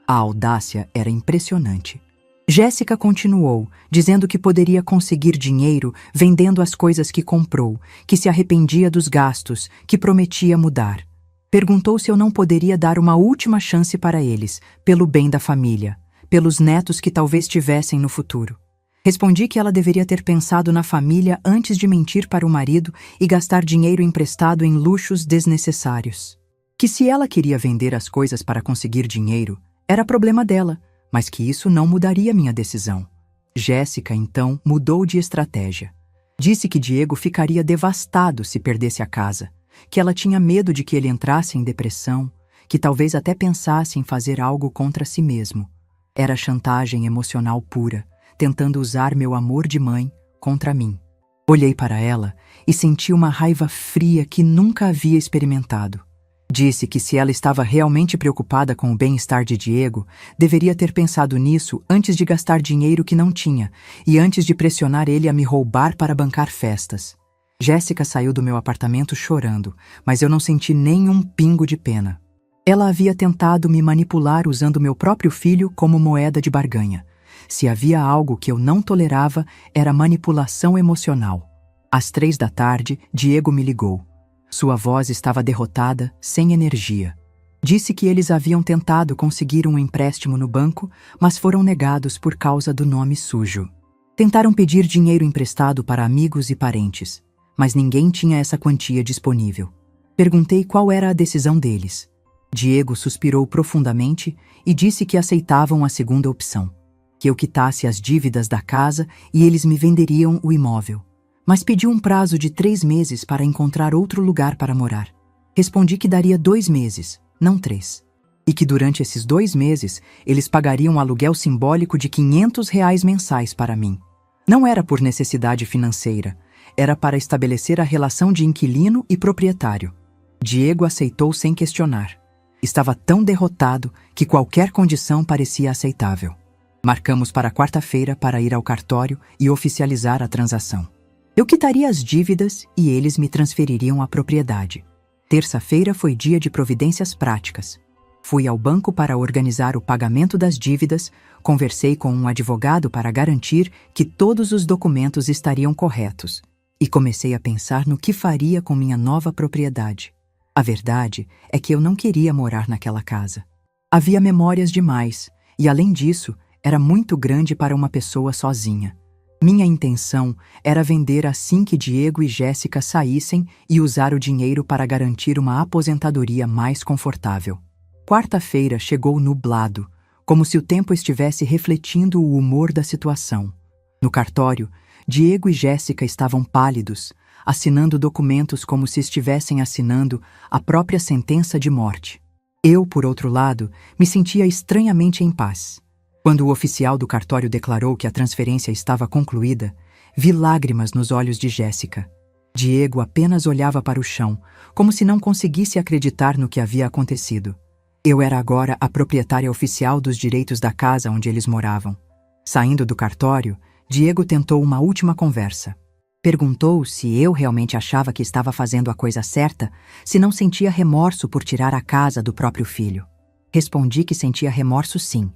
A audácia era impressionante. Jéssica continuou, dizendo que poderia conseguir dinheiro vendendo as coisas que comprou, que se arrependia dos gastos, que prometia mudar. Perguntou se eu não poderia dar uma última chance para eles, pelo bem da família, pelos netos que talvez tivessem no futuro. Respondi que ela deveria ter pensado na família antes de mentir para o marido e gastar dinheiro emprestado em luxos desnecessários. Que se ela queria vender as coisas para conseguir dinheiro, era problema dela, mas que isso não mudaria minha decisão. Jéssica, então, mudou de estratégia. Disse que Diego ficaria devastado se perdesse a casa, que ela tinha medo de que ele entrasse em depressão, que talvez até pensasse em fazer algo contra si mesmo. Era chantagem emocional pura, tentando usar meu amor de mãe contra mim. Olhei para ela e senti uma raiva fria que nunca havia experimentado. Disse que se ela estava realmente preocupada com o bem-estar de Diego, deveria ter pensado nisso antes de gastar dinheiro que não tinha e antes de pressionar ele a me roubar para bancar festas. Jéssica saiu do meu apartamento chorando, mas eu não senti nem um pingo de pena. Ela havia tentado me manipular usando meu próprio filho como moeda de barganha. Se havia algo que eu não tolerava, era manipulação emocional. Às 3 da tarde, Diego me ligou. Sua voz estava derrotada, sem energia. Disse que eles haviam tentado conseguir um empréstimo no banco, mas foram negados por causa do nome sujo. Tentaram pedir dinheiro emprestado para amigos e parentes, mas ninguém tinha essa quantia disponível. Perguntei qual era a decisão deles. Diego suspirou profundamente e disse que aceitavam a segunda opção, que eu quitasse as dívidas da casa e eles me venderiam o imóvel. Mas pediu um prazo de 3 meses para encontrar outro lugar para morar. Respondi que daria 2 meses, não 3. E que durante esses 2 meses, eles pagariam um aluguel simbólico de R$ 500 mensais para mim. Não era por necessidade financeira, era para estabelecer a relação de inquilino e proprietário. Diego aceitou sem questionar. Estava tão derrotado que qualquer condição parecia aceitável. Marcamos para quarta-feira para ir ao cartório e oficializar a transação. Eu quitaria as dívidas e eles me transfeririam a propriedade. Terça-feira foi dia de providências práticas. Fui ao banco para organizar o pagamento das dívidas, conversei com um advogado para garantir que todos os documentos estariam corretos e comecei a pensar no que faria com minha nova propriedade. A verdade é que eu não queria morar naquela casa. Havia memórias demais e, além disso, era muito grande para uma pessoa sozinha. Minha intenção era vender assim que Diego e Jéssica saíssem e usar o dinheiro para garantir uma aposentadoria mais confortável. Quarta-feira chegou nublado, como se o tempo estivesse refletindo o humor da situação. No cartório, Diego e Jéssica estavam pálidos, assinando documentos como se estivessem assinando a própria sentença de morte. Eu, por outro lado, me sentia estranhamente em paz. Quando o oficial do cartório declarou que a transferência estava concluída, vi lágrimas nos olhos de Jéssica. Diego apenas olhava para o chão, como se não conseguisse acreditar no que havia acontecido. Eu era agora a proprietária oficial dos direitos da casa onde eles moravam. Saindo do cartório, Diego tentou uma última conversa. Perguntou se eu realmente achava que estava fazendo a coisa certa, se não sentia remorso por tirar a casa do próprio filho. Respondi que sentia remorso sim,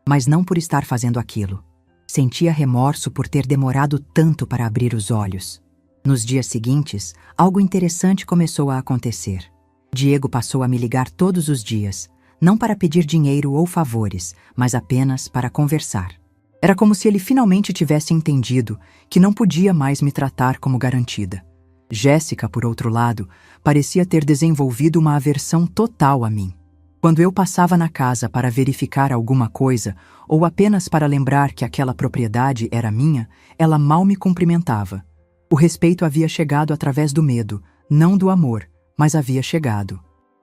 mas não por estar fazendo aquilo. Sentia remorso por ter demorado tanto para abrir os olhos. Nos dias seguintes, algo interessante começou a acontecer. Diego passou a me ligar todos os dias, não para pedir dinheiro ou favores, mas apenas para conversar. Era como se ele finalmente tivesse entendido que não podia mais me tratar como garantida. Jéssica, por outro lado, parecia ter desenvolvido uma aversão total a mim. Quando eu passava na casa para verificar alguma coisa ou apenas para lembrar que aquela propriedade era minha, ela mal me cumprimentava. O respeito havia chegado através do medo, não do amor, mas havia chegado.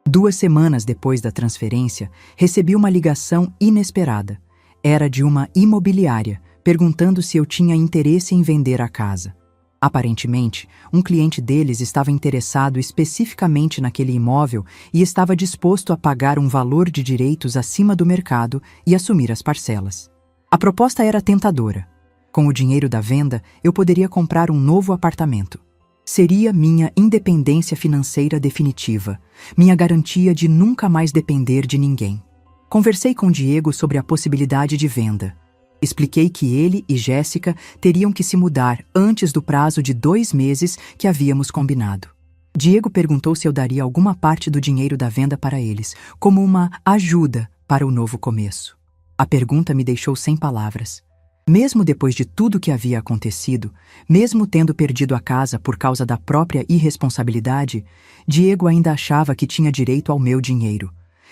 2 semanas depois da transferência, recebi uma ligação inesperada. Era de uma imobiliária, perguntando se eu tinha interesse em vender a casa. Aparentemente, um cliente deles estava interessado especificamente naquele imóvel e estava disposto a pagar um valor de direitos acima do mercado e assumir as parcelas. A proposta era tentadora. Com o dinheiro da venda, eu poderia comprar um novo apartamento. Seria minha independência financeira definitiva, minha garantia de nunca mais depender de ninguém. Conversei com Diego sobre a possibilidade de venda. Expliquei que ele e Jéssica teriam que se mudar antes do prazo de 2 meses que havíamos combinado. Diego perguntou se eu daria alguma parte do dinheiro da venda para eles, como uma ajuda para o novo começo. A pergunta me deixou sem palavras. Mesmo depois de tudo que havia acontecido, mesmo tendo perdido a casa por causa da própria irresponsabilidade, Diego ainda achava que tinha direito ao meu dinheiro.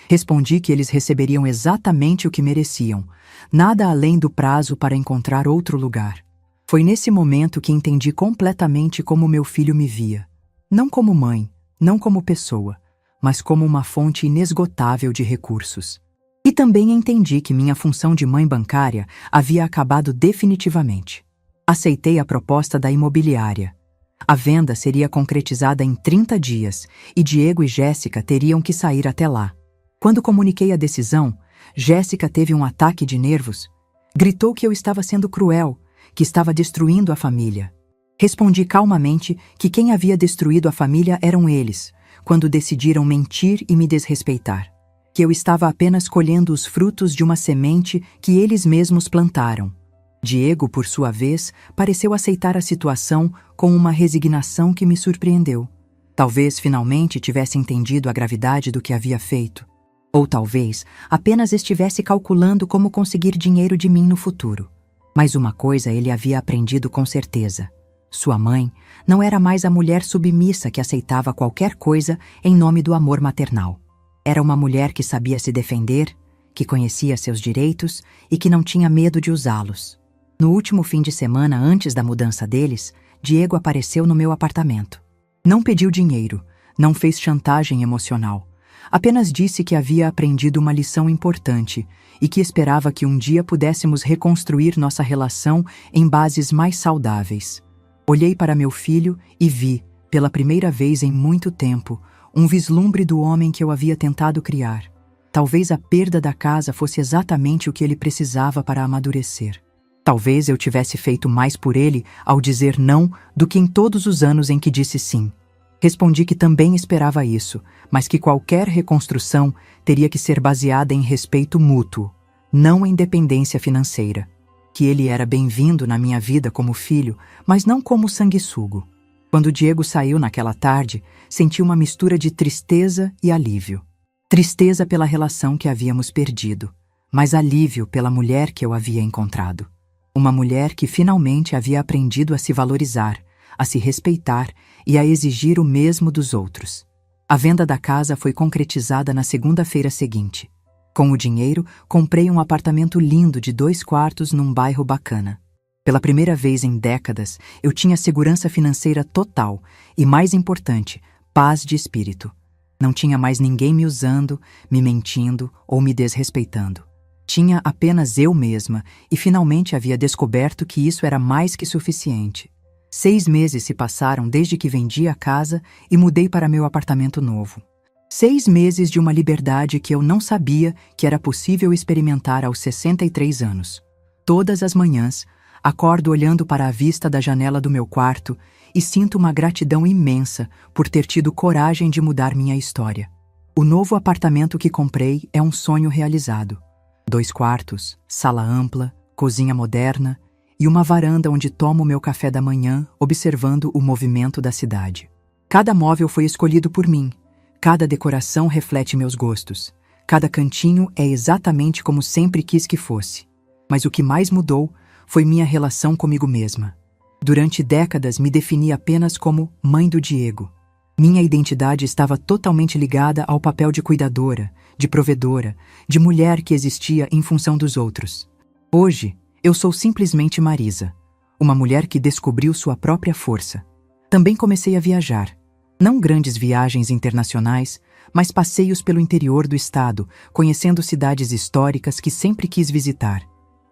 Respondi que eles receberiam exatamente o que mereciam, nada além do prazo para encontrar outro lugar. Foi nesse momento que entendi completamente como meu filho me via. Não como mãe, não como pessoa, mas como uma fonte inesgotável de recursos. E também entendi que minha função de mãe bancária havia acabado definitivamente. Aceitei a proposta da imobiliária. A venda seria concretizada em 30 dias e Diego e Jéssica teriam que sair até lá. Quando comuniquei a decisão, Jéssica teve um ataque de nervos. Gritou que eu estava sendo cruel, que estava destruindo a família. Respondi calmamente que quem havia destruído a família eram eles, quando decidiram mentir e me desrespeitar. Que eu estava apenas colhendo os frutos de uma semente que eles mesmos plantaram. Diego, por sua vez, pareceu aceitar a situação com uma resignação que me surpreendeu. Talvez finalmente tivesse entendido a gravidade do que havia feito. Ou talvez apenas estivesse calculando como conseguir dinheiro de mim no futuro. Mas uma coisa ele havia aprendido com certeza. Sua mãe não era mais a mulher submissa que aceitava qualquer coisa em nome do amor maternal. Era uma mulher que sabia se defender, que conhecia seus direitos e que não tinha medo de usá-los. No último fim de semana antes da mudança deles, Diego apareceu no meu apartamento. Não pediu dinheiro, não fez chantagem emocional. Apenas disse que havia aprendido uma lição importante e que esperava que um dia pudéssemos reconstruir nossa relação em bases mais saudáveis. Olhei para meu filho e vi, pela primeira vez em muito tempo, um vislumbre do homem que eu havia tentado criar. Talvez a perda da casa fosse exatamente o que ele precisava para amadurecer. Talvez eu tivesse feito mais por ele ao dizer não do que em todos os anos em que disse sim. Respondi que também esperava isso, mas que qualquer reconstrução teria que ser baseada em respeito mútuo, não em dependência financeira. Que ele era bem-vindo na minha vida como filho, mas não como sanguessugo. Quando Diego saiu naquela tarde, senti uma mistura de tristeza e alívio. Tristeza pela relação que havíamos perdido, mas alívio pela mulher que eu havia encontrado. Uma mulher que finalmente havia aprendido a se valorizar, a se respeitar e a exigir o mesmo dos outros. A venda da casa foi concretizada na segunda-feira seguinte. Com o dinheiro, comprei um apartamento lindo de 2 quartos num bairro bacana. Pela primeira vez em décadas, eu tinha segurança financeira total e, mais importante, paz de espírito. Não tinha mais ninguém me usando, me mentindo ou me desrespeitando. Tinha apenas eu mesma e finalmente havia descoberto que isso era mais que suficiente. 6 meses se passaram desde que vendi a casa e mudei para meu apartamento novo. 6 meses de uma liberdade que eu não sabia que era possível experimentar aos 63 anos. Todas as manhãs, acordo olhando para a vista da janela do meu quarto e sinto uma gratidão imensa por ter tido coragem de mudar minha história. O novo apartamento que comprei é um sonho realizado. 2 quartos, sala ampla, cozinha moderna e uma varanda onde tomo meu café da manhã observando o movimento da cidade. Cada móvel foi escolhido por mim. Cada decoração reflete meus gostos. Cada cantinho é exatamente como sempre quis que fosse. Mas o que mais mudou foi minha relação comigo mesma. Durante décadas me defini apenas como mãe do Diego. Minha identidade estava totalmente ligada ao papel de cuidadora, de provedora, de mulher que existia em função dos outros. Hoje, eu sou simplesmente Marisa, uma mulher que descobriu sua própria força. Também comecei a viajar. Não grandes viagens internacionais, mas passeios pelo interior do estado, conhecendo cidades históricas que sempre quis visitar.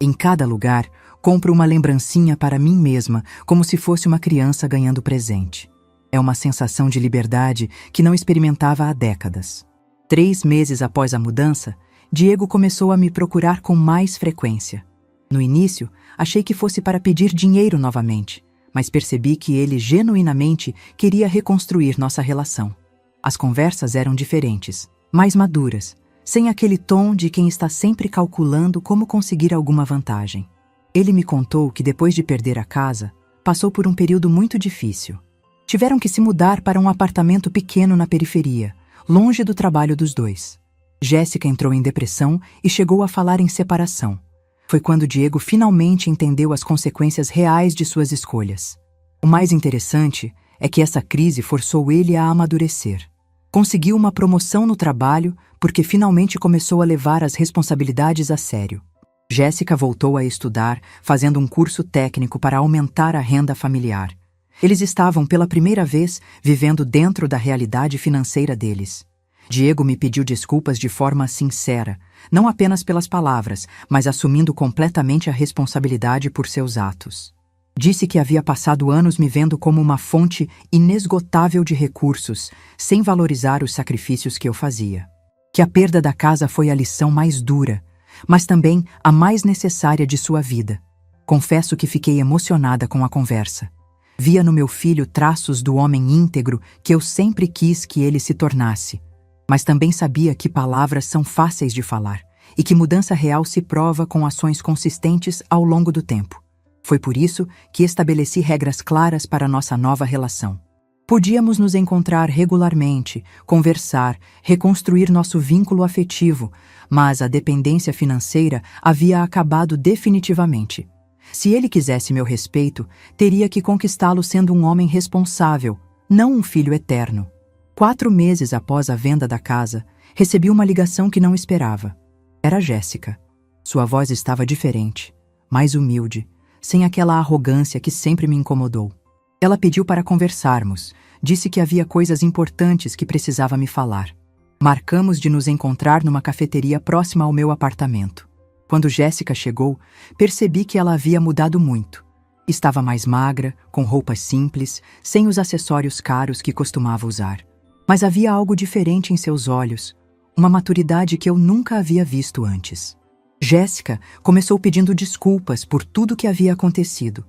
Em cada lugar, compro uma lembrancinha para mim mesma, como se fosse uma criança ganhando presente. É uma sensação de liberdade que não experimentava há décadas. 3 meses após a mudança, Diego começou a me procurar com mais frequência. No início, achei que fosse para pedir dinheiro novamente, mas percebi que ele genuinamente queria reconstruir nossa relação. As conversas eram diferentes, mais maduras, sem aquele tom de quem está sempre calculando como conseguir alguma vantagem. Ele me contou que depois de perder a casa, passou por um período muito difícil. Tiveram que se mudar para um apartamento pequeno na periferia, longe do trabalho dos dois. Jéssica entrou em depressão e chegou a falar em separação. Foi quando Diego finalmente entendeu as consequências reais de suas escolhas. O mais interessante é que essa crise forçou ele a amadurecer. Conseguiu uma promoção no trabalho porque finalmente começou a levar as responsabilidades a sério. Jéssica voltou a estudar, fazendo um curso técnico para aumentar a renda familiar. Eles estavam, pela primeira vez, vivendo dentro da realidade financeira deles. Diego me pediu desculpas de forma sincera, não apenas pelas palavras, mas assumindo completamente a responsabilidade por seus atos. Disse que havia passado anos me vendo como uma fonte inesgotável de recursos, sem valorizar os sacrifícios que eu fazia. Que a perda da casa foi a lição mais dura, mas também a mais necessária de sua vida. Confesso que fiquei emocionada com a conversa. Via no meu filho traços do homem íntegro que eu sempre quis que ele se tornasse. Mas também sabia que palavras são fáceis de falar e que mudança real se prova com ações consistentes ao longo do tempo. Foi por isso que estabeleci regras claras para nossa nova relação. Podíamos nos encontrar regularmente, conversar, reconstruir nosso vínculo afetivo, mas a dependência financeira havia acabado definitivamente. Se ele quisesse meu respeito, teria que conquistá-lo sendo um homem responsável, não um filho eterno. 4 meses após a venda da casa, recebi uma ligação que não esperava. Era Jéssica. Sua voz estava diferente, mais humilde, sem aquela arrogância que sempre me incomodou. Ela pediu para conversarmos, disse que havia coisas importantes que precisava me falar. Marcamos de nos encontrar numa cafeteria próxima ao meu apartamento. Quando Jéssica chegou, percebi que ela havia mudado muito. Estava mais magra, com roupas simples, sem os acessórios caros que costumava usar. Mas havia algo diferente em seus olhos, uma maturidade que eu nunca havia visto antes. Jéssica começou pedindo desculpas por tudo que havia acontecido.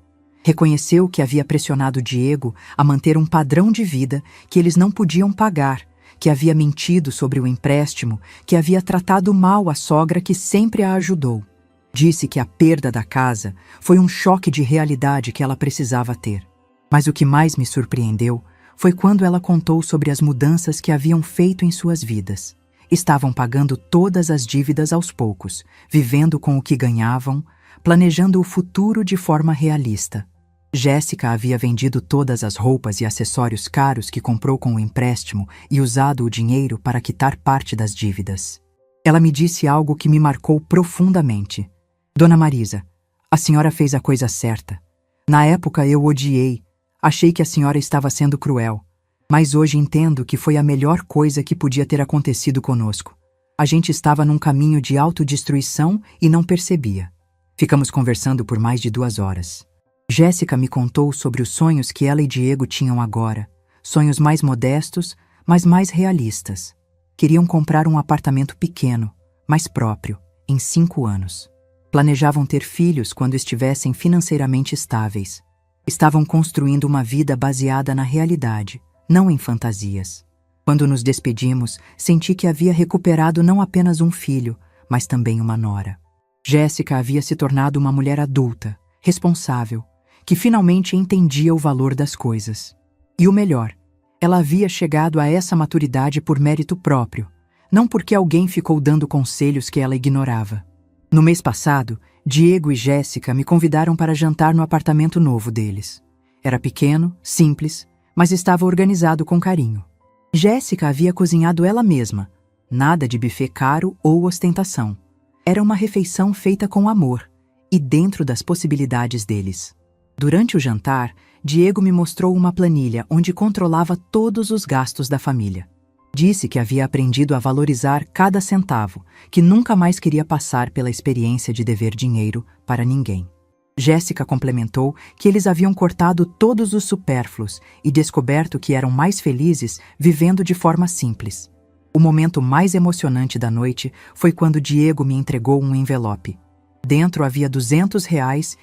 Reconheceu que havia pressionado Diego a manter um padrão de vida que eles não podiam pagar, que havia mentido sobre o empréstimo, que havia tratado mal a sogra que sempre a ajudou. Disse que a perda da casa foi um choque de realidade que ela precisava ter. Mas o que mais me surpreendeu foi quando ela contou sobre as mudanças que haviam feito em suas vidas. Estavam pagando todas as dívidas aos poucos, vivendo com o que ganhavam, planejando o futuro de forma realista. Jéssica havia vendido todas as roupas e acessórios caros que comprou com o empréstimo e usado o dinheiro para quitar parte das dívidas. Ela me disse algo que me marcou profundamente. Dona Marisa, a senhora fez a coisa certa. Na época eu odiei, achei que a senhora estava sendo cruel. Mas hoje entendo que foi a melhor coisa que podia ter acontecido conosco. A gente estava num caminho de autodestruição e não percebia. Ficamos conversando por mais de 2 horas. Jéssica me contou sobre os sonhos que ela e Diego tinham agora. Sonhos mais modestos, mas mais realistas. Queriam comprar um apartamento pequeno, mas próprio, em 5 anos. Planejavam ter filhos quando estivessem financeiramente estáveis. Estavam construindo uma vida baseada na realidade, não em fantasias. Quando nos despedimos, senti que havia recuperado não apenas um filho, mas também uma nora. Jéssica havia se tornado uma mulher adulta, responsável, que finalmente entendia o valor das coisas. E o melhor, ela havia chegado a essa maturidade por mérito próprio, não porque alguém ficou dando conselhos que ela ignorava. No mês passado, Diego e Jéssica me convidaram para jantar no apartamento novo deles. Era pequeno, simples, mas estava organizado com carinho. Jéssica havia cozinhado ela mesma, nada de buffet caro ou ostentação. Era uma refeição feita com amor e dentro das possibilidades deles. Durante o jantar, Diego me mostrou uma planilha onde controlava todos os gastos da família. Disse que havia aprendido a valorizar cada centavo, que nunca mais queria passar pela experiência de dever dinheiro para ninguém. Jéssica complementou que eles haviam cortado todos os supérfluos e descoberto que eram mais felizes vivendo de forma simples. O momento mais emocionante da noite foi quando Diego me entregou um envelope. Dentro havia R$ 200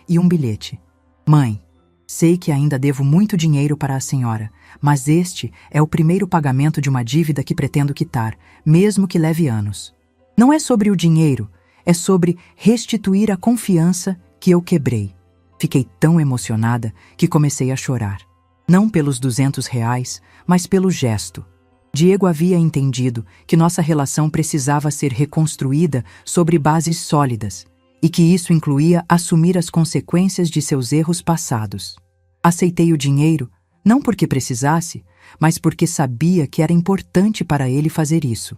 e um bilhete. Mãe, sei que ainda devo muito dinheiro para a senhora, mas este é o primeiro pagamento de uma dívida que pretendo quitar, mesmo que leve anos. Não é sobre o dinheiro, é sobre restituir a confiança que eu quebrei. Fiquei tão emocionada que comecei a chorar. Não pelos R$ 200, mas pelo gesto. Diego havia entendido que nossa relação precisava ser reconstruída sobre bases sólidas e que isso incluía assumir as consequências de seus erros passados. Aceitei o dinheiro, não porque precisasse, mas porque sabia que era importante para ele fazer isso.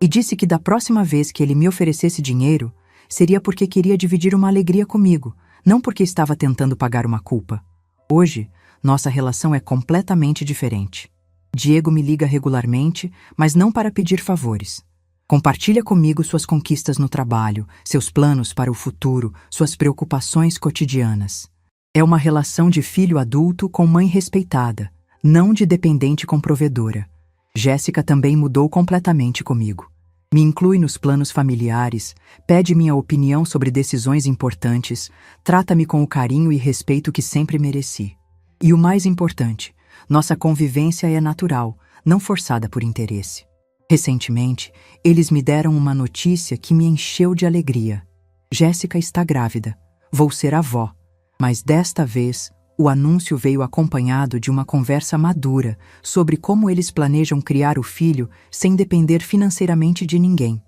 E disse que da próxima vez que ele me oferecesse dinheiro, seria porque queria dividir uma alegria comigo, não porque estava tentando pagar uma culpa. Hoje, nossa relação é completamente diferente. Diego me liga regularmente, mas não para pedir favores. Compartilha comigo suas conquistas no trabalho, seus planos para o futuro, suas preocupações cotidianas. É uma relação de filho adulto com mãe respeitada, não de dependente com provedora. Jéssica também mudou completamente comigo. Me inclui nos planos familiares, pede minha opinião sobre decisões importantes, trata-me com o carinho e respeito que sempre mereci. E o mais importante, nossa convivência é natural, não forçada por interesse. Recentemente, eles me deram uma notícia que me encheu de alegria. Jéssica está grávida. Vou ser avó. Mas desta vez, o anúncio veio acompanhado de uma conversa madura sobre como eles planejam criar o filho sem depender financeiramente de ninguém.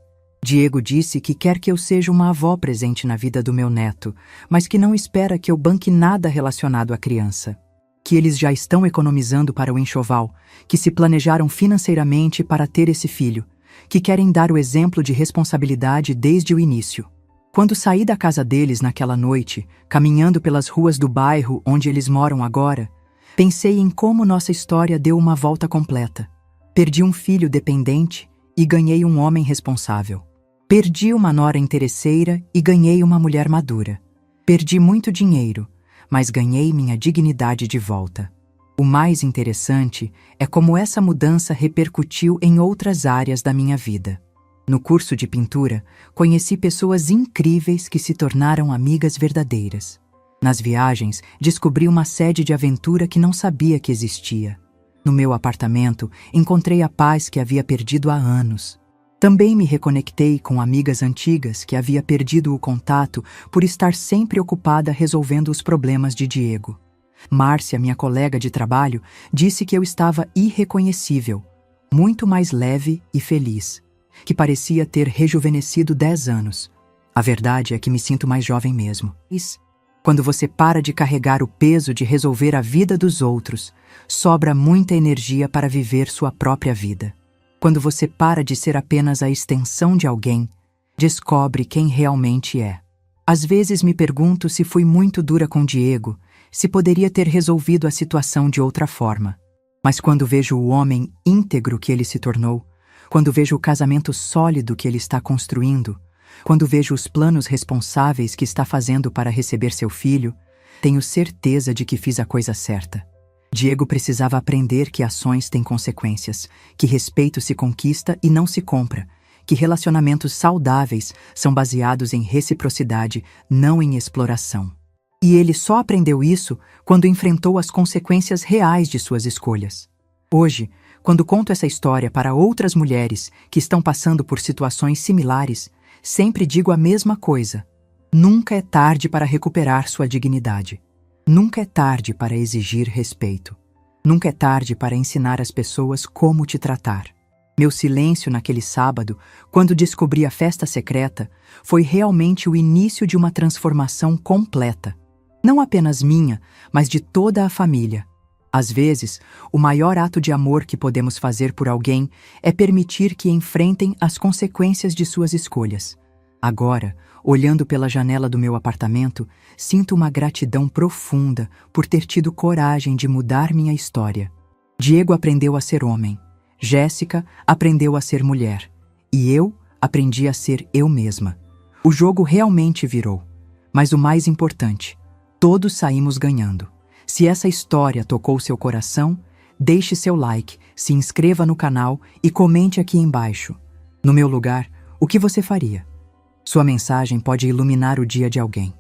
Diego disse que quer que eu seja uma avó presente na vida do meu neto, mas que não espera que eu banque nada relacionado à criança. Que eles já estão economizando para o enxoval, que se planejaram financeiramente para ter esse filho, que querem dar o exemplo de responsabilidade desde o início. Quando saí da casa deles naquela noite, caminhando pelas ruas do bairro onde eles moram agora, pensei em como nossa história deu uma volta completa. Perdi um filho dependente e ganhei um homem responsável. Perdi uma nora interesseira e ganhei uma mulher madura. Perdi muito dinheiro, mas ganhei minha dignidade de volta. O mais interessante é como essa mudança repercutiu em outras áreas da minha vida. No curso de pintura, conheci pessoas incríveis que se tornaram amigas verdadeiras. Nas viagens, descobri uma sede de aventura que não sabia que existia. No meu apartamento, encontrei a paz que havia perdido há anos. Também me reconectei com amigas antigas que havia perdido o contato por estar sempre ocupada resolvendo os problemas de Diego. Márcia, minha colega de trabalho, disse que eu estava irreconhecível, muito mais leve e feliz, que parecia ter rejuvenescido 10 anos. A verdade é que me sinto mais jovem mesmo. Quando você para de carregar o peso de resolver a vida dos outros, sobra muita energia para viver sua própria vida. Quando você para de ser apenas a extensão de alguém, descobre quem realmente é. Às vezes me pergunto se fui muito dura com Diego, se poderia ter resolvido a situação de outra forma. Mas quando vejo o homem íntegro que ele se tornou, quando vejo o casamento sólido que ele está construindo, quando vejo os planos responsáveis que está fazendo para receber seu filho, tenho certeza de que fiz a coisa certa. Diego precisava aprender que ações têm consequências, que respeito se conquista e não se compra, que relacionamentos saudáveis são baseados em reciprocidade, não em exploração. E ele só aprendeu isso quando enfrentou as consequências reais de suas escolhas. Hoje, quando conto essa história para outras mulheres que estão passando por situações similares, sempre digo a mesma coisa: nunca é tarde para recuperar sua dignidade. Nunca é tarde para exigir respeito. Nunca é tarde para ensinar às pessoas como te tratar. Meu silêncio naquele sábado, quando descobri a festa secreta, foi realmente o início de uma transformação completa. Não apenas minha, mas de toda a família. Às vezes, o maior ato de amor que podemos fazer por alguém é permitir que enfrentem as consequências de suas escolhas. Agora, olhando pela janela do meu apartamento, sinto uma gratidão profunda por ter tido coragem de mudar minha história. Diego aprendeu a ser homem, Jéssica aprendeu a ser mulher, e eu aprendi a ser eu mesma. O jogo realmente virou. Mas o mais importante, todos saímos ganhando. Se essa história tocou seu coração, deixe seu like, se inscreva no canal e comente aqui embaixo. No meu lugar, o que você faria? Sua mensagem pode iluminar o dia de alguém.